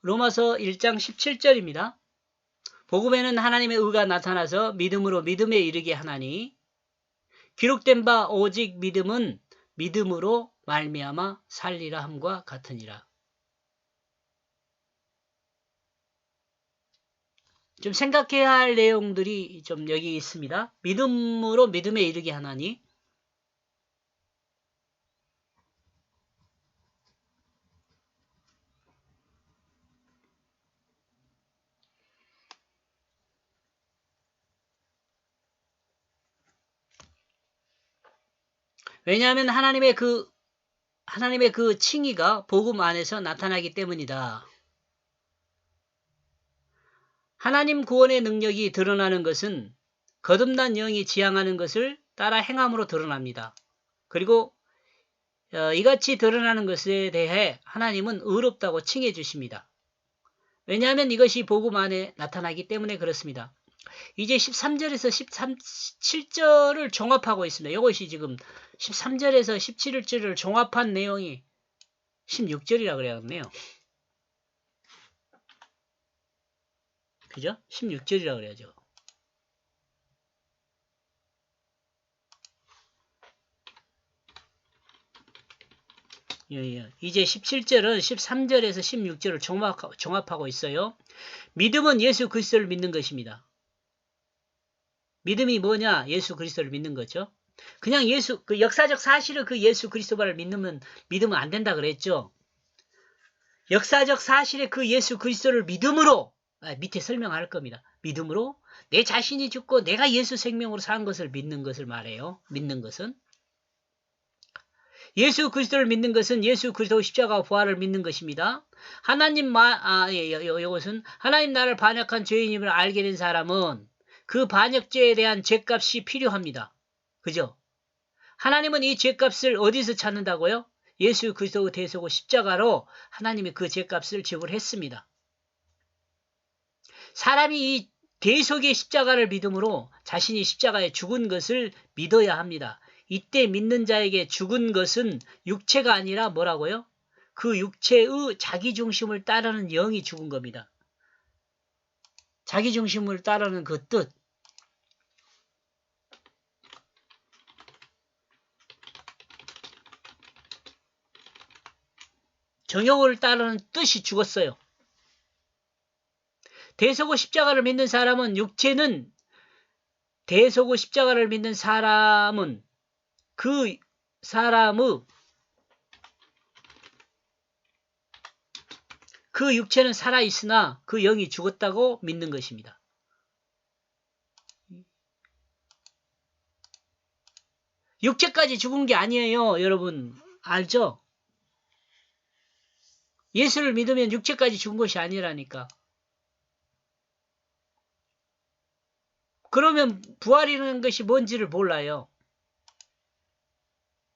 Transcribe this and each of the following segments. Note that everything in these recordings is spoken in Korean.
로마서 1장 17절입니다. 복음에는 하나님의 의가 나타나서 믿음으로 믿음에 이르게 하나니 기록된 바 오직 믿음은 믿음으로 말미암아 살리라 함과 같으니라. 좀 생각해야 할 내용들이 좀 여기 있습니다. 믿음으로 믿음에 이르게 하나니, 왜냐하면 하나님의 그 칭의가 복음 안에서 나타나기 때문이다. 하나님 구원의 능력이 드러나는 것은 거듭난 영이 지향하는 것을 따라 행함으로 드러납니다. 그리고 이같이 드러나는 것에 대해 하나님은 의롭다고 칭해 주십니다. 왜냐하면 이것이 복음 안에 나타나기 때문에 그렇습니다. 이제 13절에서 17절을 종합하고 있습니다. 이것이 지금 13절에서 17절을 종합한 내용이 16절이라 그래야겠네요. 그죠? 16절이라 그래야죠. 예. 이제 17절은 13절에서 16절을 종합하고 있어요. 믿음은 예수 그리스도를 믿는 것입니다. 믿음이 뭐냐? 예수 그리스도를 믿는 거죠. 그냥 그 역사적 사실을 그 예수 그리스도를 믿으면 안 된다 그랬죠. 역사적 사실의 그 예수 그리스도를 믿음으로, 밑에 설명할 겁니다. 믿음으로 내 자신이 죽고 내가 예수 생명으로 산 것을 믿는 것을 말해요. 믿는 것은. 예수 그리스도를 믿는 것은 예수 그리스도 십자가 부활을 믿는 것입니다. 이것은 하나님 나라를 반역한 죄인임을 알게 된 사람은 그 반역죄에 대한 죄값이 필요합니다. 그죠? 하나님은 이 죄값을 어디서 찾는다고요? 예수 그리스도 대속의 십자가로 하나님이 그 죄값을 지불했습니다. 사람이 이 대속의 십자가를 믿음으로 자신이 십자가에 죽은 것을 믿어야 합니다. 이때 믿는 자에게 죽은 것은 육체가 아니라 뭐라고요? 그 육체의 자기중심을 따르는 영이 죽은 겁니다. 자기중심을 따르는 그 뜻. 정욕을 따르는 뜻이 죽었어요. 대속의 십자가를 믿는 사람은 대속의 십자가를 믿는 사람은 그 사람의 그 육체는 살아있으나 그 영이 죽었다고 믿는 것입니다. 육체까지 죽은 게 아니에요. 여러분 알죠? 예수를 믿으면 육체까지 죽은 것이 아니라니까. 그러면 부활이라는 것이 뭔지를 몰라요.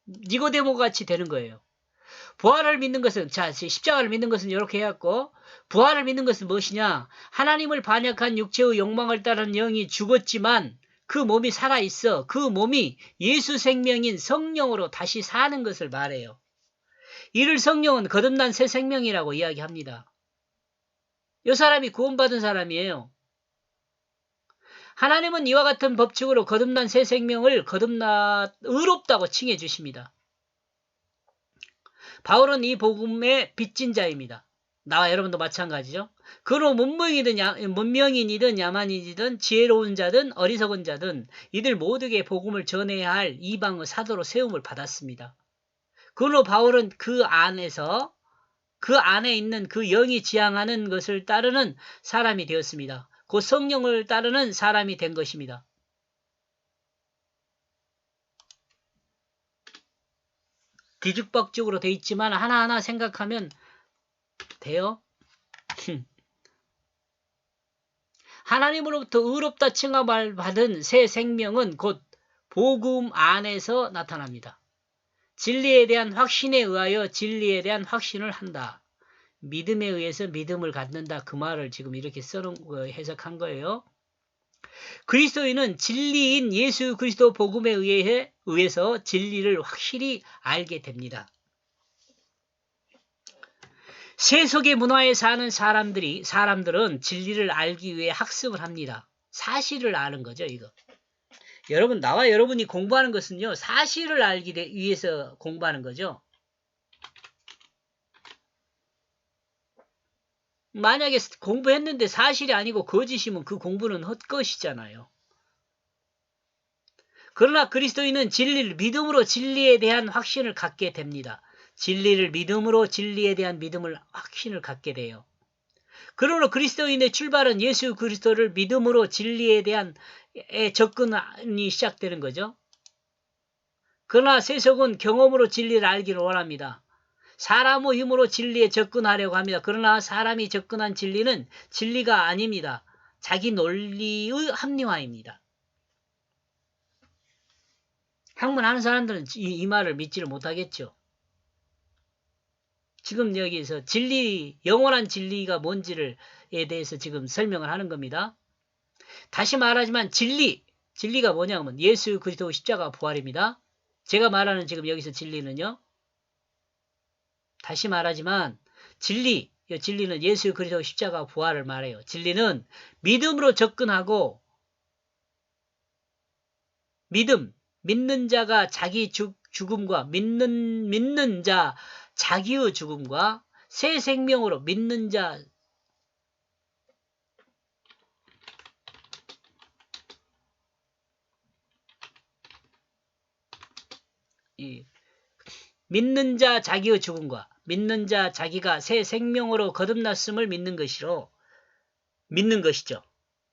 니고데모 같이 되는 거예요. 부활을 믿는 것은, 십자가를 믿는 것은 이렇게 해갖고, 부활을 믿는 것은 무엇이냐? 하나님을 반역한 육체의 욕망을 따르는 영이 죽었지만 그 몸이 살아있어. 그 몸이 예수 생명인 성령으로 다시 사는 것을 말해요. 이를 성령은 거듭난 새 생명이라고 이야기합니다. 이 사람이 구원받은 사람이에요. 하나님은 이와 같은 법칙으로 거듭난 새 생명을 의롭다고 칭해 주십니다. 바울은 이 복음의 빚진 자입니다. 나와 여러분도 마찬가지죠. 그로 문명인이든 야만인이든 지혜로운 자든 어리석은 자든 이들 모두에게 복음을 전해야 할 이방의 사도로 세움을 받았습니다. 그로 바울은 그 안에 있는 그 영이 지향하는 것을 따르는 사람이 되었습니다. 그 성령을 따르는 사람이 된 것입니다. 뒤죽박죽으로 돼 있지만 하나하나 생각하면 돼요. 하나님으로부터 의롭다 칭함을 받은 새 생명은 곧 복음 안에서 나타납니다. 진리에 대한 확신에 의하여 진리에 대한 확신을 한다. 믿음에 의해서 믿음을 갖는다. 그 말을 지금 이렇게 해석한 거예요. 그리스도인은 진리인 예수 그리스도 복음에 의해서 진리를 확실히 알게 됩니다. 세속의 문화에 사는 사람들은 진리를 알기 위해 학습을 합니다. 사실을 아는 거죠, 이거. 여러분, 나와 여러분이 공부하는 것은요, 사실을 알기 위해서 공부하는 거죠. 만약에 공부했는데 사실이 아니고 거짓이면 그 공부는 헛것이잖아요. 그러나 그리스도인은 진리를 믿음으로 진리에 대한 확신을 갖게 됩니다. 진리를 믿음으로 진리에 대한 확신을 갖게 돼요. 그러므로 그리스도인의 출발은 예수 그리스도를 믿음으로 진리에 대한 접근이 시작되는 거죠. 그러나 세속은 경험으로 진리를 알기를 원합니다. 사람의 힘으로 진리에 접근하려고 합니다. 그러나 사람이 접근한 진리는 진리가 아닙니다. 자기 논리의 합리화입니다. 학문하는 사람들은 이 말을 믿지를 못하겠죠. 지금 여기서 영원한 진리가 뭔지에 대해서 지금 설명을 하는 겁니다. 다시 말하지만 진리가 뭐냐면 예수 그리스도 십자가 부활입니다. 제가 말하는 지금 여기서 진리는요. 다시 말하지만 진리는 예수 그리스도 십자가 부활을 말해요. 진리는 믿음으로 접근하고 믿는 자가 자기 죽음과 믿는 자 자기의 죽음과 새 생명으로 믿는 자 믿는 자 자기의 죽음과 믿는 자 자기가 새 생명으로 거듭났음을 믿는 것이죠.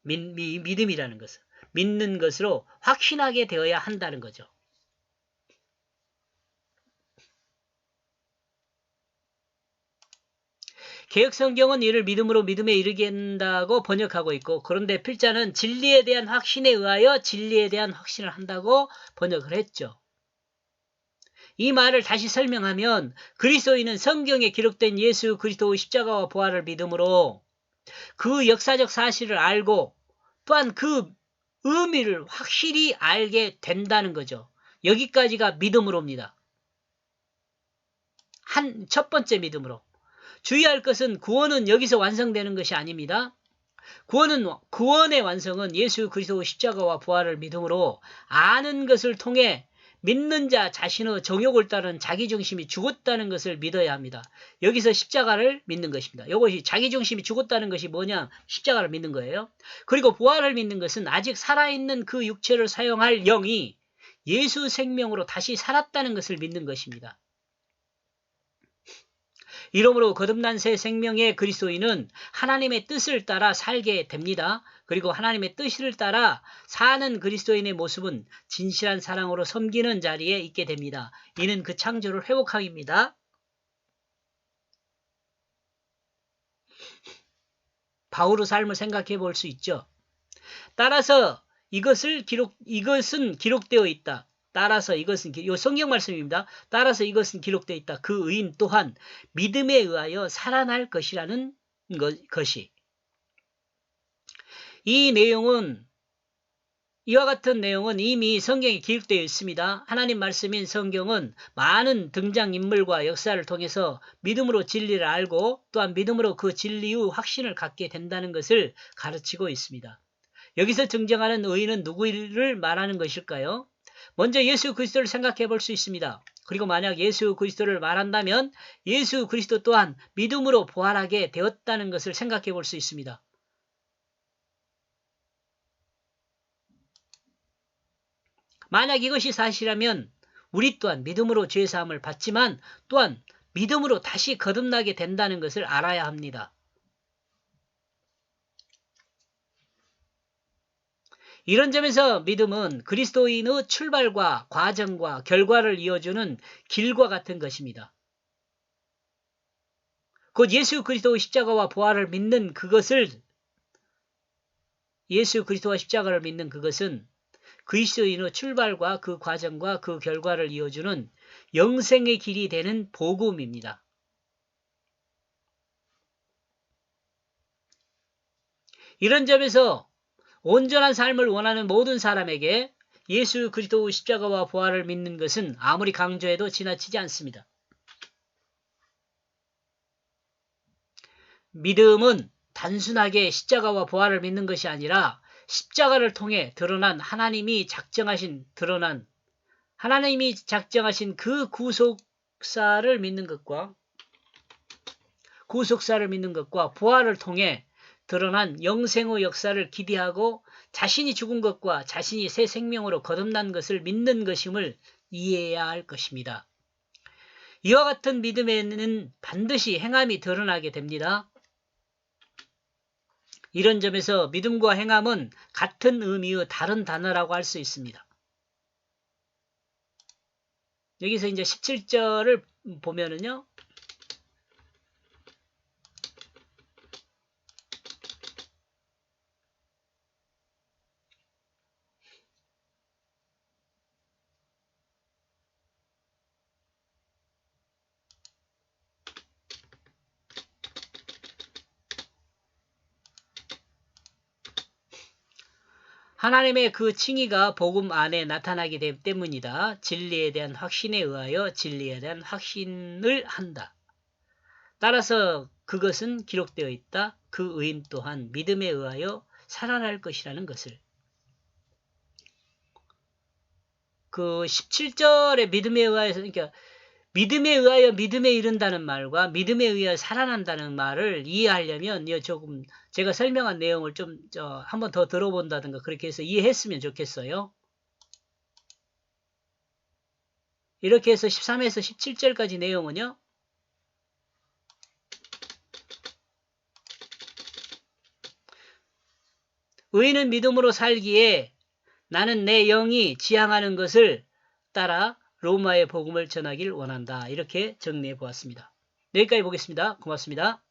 믿음이라는 것은 믿는 것으로 확신하게 되어야 한다는 거죠. 개역성경은 이를 믿음으로 믿음에 이르게 한다고 번역하고 있고, 그런데 필자는 진리에 대한 확신에 의하여 진리에 대한 확신을 한다고 번역을 했죠. 이 말을 다시 설명하면 그리스도인은 성경에 기록된 예수 그리스도의 십자가와 부활을 믿음으로 그 역사적 사실을 알고 또한 그 의미를 확실히 알게 된다는 거죠. 여기까지가 믿음으로입니다. 첫 번째 믿음으로. 주의할 것은 구원은 여기서 완성되는 것이 아닙니다. 구원의 완성은 예수 그리스도의 십자가와 부활을 믿음으로 아는 것을 통해 믿는 자 자신의 정욕을 따른 자기중심이 죽었다는 것을 믿어야 합니다. 여기서 십자가를 믿는 것입니다. 이것이 자기중심이 죽었다는 것이 뭐냐? 십자가를 믿는 거예요. 그리고 부활을 믿는 것은 아직 살아있는 그 육체를 사용할 영이 예수 생명으로 다시 살았다는 것을 믿는 것입니다. 이러므로 거듭난 새 생명의 그리스도인은 하나님의 뜻을 따라 살게 됩니다. 그리고 하나님의 뜻을 따라 사는 그리스도인의 모습은 진실한 사랑으로 섬기는 자리에 있게 됩니다. 이는 그 창조를 회복함입니다. 바울의 삶을 생각해 볼 수 있죠. 따라서 이것은 기록되어 있다. 따라서 이것은 성경 말씀입니다. 따라서 이것은 기록되어 있다. 그 의인 또한 믿음에 의하여 살아날 것이라는 것이. 이와 같은 내용은 이미 성경에 기록되어 있습니다. 하나님 말씀인 성경은 많은 등장인물과 역사를 통해서 믿음으로 진리를 알고 또한 믿음으로 그 진리의 확신을 갖게 된다는 것을 가르치고 있습니다. 여기서 등장하는 의인은 누구를 말하는 것일까요? 먼저 예수 그리스도를 생각해 볼 수 있습니다. 그리고 만약 예수 그리스도를 말한다면 예수 그리스도 또한 믿음으로 부활하게 되었다는 것을 생각해 볼 수 있습니다. 만약 이것이 사실이라면 우리 또한 믿음으로 죄사함을 받지만 또한 믿음으로 다시 거듭나게 된다는 것을 알아야 합니다. 이런 점에서 믿음은 그리스도인의 출발과 과정과 결과를 이어주는 길과 같은 것입니다. 곧 예수 그리스도의 십자가와 부활을 믿는 예수 그리스도와 십자가를 믿는 그것은 그리스도인의 출발과 그 과정과 그 결과를 이어주는 영생의 길이 되는 복음입니다. 이런 점에서 온전한 삶을 원하는 모든 사람에게 예수 그리스도의 십자가와 부활을 믿는 것은 아무리 강조해도 지나치지 않습니다. 믿음은 단순하게 십자가와 부활을 믿는 것이 아니라 십자가를 통해 드러난 하나님이 작정하신 그 구속사를 믿는 것과 부활을 통해 드러난 영생의 역사를 기대하고 자신이 죽은 것과 자신이 새 생명으로 거듭난 것을 믿는 것임을 이해해야 할 것입니다. 이와 같은 믿음에는 반드시 행함이 드러나게 됩니다. 이런 점에서 믿음과 행함은 같은 의미의 다른 단어라고 할 수 있습니다. 여기서 이제 17절을 보면은요. 하나님의 그 칭의가 복음 안에 나타나게 되기 때문이다. 진리에 대한 확신에 의하여 진리에 대한 확신을 한다. 따라서 그것은 기록되어 있다. 그 의인 또한 믿음에 의하여 살아날 것이라는 것을. 그 17절에 믿음에 의하여, 그러니까 믿음에 의하여 믿음에 이른다는 말과 믿음에 의하여 살아난다는 말을 이해하려면 조금 제가 설명한 내용을 좀 한번 더 들어본다든가 그렇게 해서 이해했으면 좋겠어요. 이렇게 해서 13에서 17절까지 내용은요. 의인은 믿음으로 살기에 나는 내 영이 지향하는 것을 따라 로마의 복음을 전하길 원한다. 이렇게 정리해 보았습니다. 여기까지 보겠습니다. 고맙습니다.